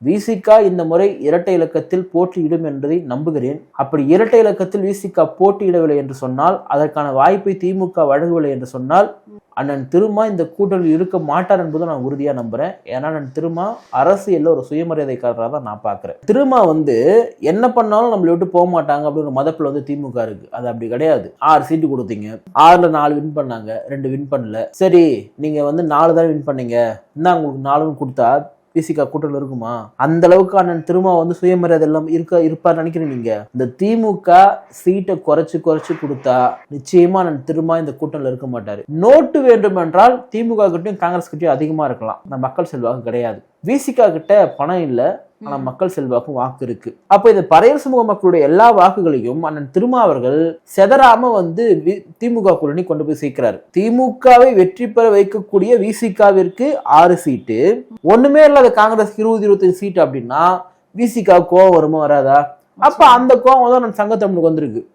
விசிகா இந்த முறை இரட்டை இலக்கத்தில் போட்டியிடும் என்பதை நம்புகிறேன். அப்படி இரட்டை இலக்கத்தில் விசிகா போட்டியிடவில்லை என்று சொன்னால், அதற்கான வாய்ப்பை திமுக வழங்கவில்லை என்று சொன்னால், அண்ணன் திருமா இந்த கூட்டணியில் இருக்க மாட்டார் என்பதை நான் உறுதியா நம்புறேன். ஏன்னா அண்ணன் திருமா அரசியல்ல ஒரு சுயமரியாதைக்காரராக தான் நான் பாக்குறேன். திருமா என்ன பண்ணாலும் நம்மளை விட்டு போக மாட்டாங்க அப்படின்னு மதப்பில் திமுக இருக்கு. அது அப்படி கிடையாது. 6 சீட்டு கொடுத்தீங்க, 6ல 4 வின் பண்ணாங்க, 2 வின் பண்ணல. சரி, நீங்க 4 தான் வின் பண்ணீங்க, என்ன உங்களுக்கு 4 கொடுத்தா விசிகா கூட்டத்தில் இருக்குமா? அந்த அளவுக்கு அண்ணன் திருமா சுயமரியாதை எல்லாம் இருப்பார் நினைக்கிறேன். நீங்க இந்த திமுக சீட்டை குறைச்சு கொடுத்தா நிச்சயமா அண்ணன் திருமா இந்த கூட்டத்தில் இருக்க மாட்டாரு. நோட்டு வேண்டும் என்றால் திமுக கிட்டையும் காங்கிரஸ் கிட்டையும் அதிகமா இருக்கலாம். அந்த மக்கள் செல்வாக்கு கிடையாது. விசிகா கிட்ட பணம் இல்ல, ஆனா மக்கள் செல்வாக்கும் வாக்கு இருக்கு. அப்ப இந்த பறையர் சமூக மக்களுடைய எல்லா வாக்குகளையும் அண்ணன் திருமா அவர்கள் செதறாம திமுக கூட்டணி கொண்டு போய் சேர்க்கிறாரு. திமுகவை வெற்றி பெற வைக்கக்கூடிய விசிகாவிற்கு 6 சீட்டு, ஒண்ணுமே இல்லாத காங்கிரஸ் 20-25 சீட்டு அப்படின்னா விசிகா கோவம் வருமா வராதா? அப்ப அந்த கோவம் தான் சங்க தமிழுக்கு வந்திருக்கு.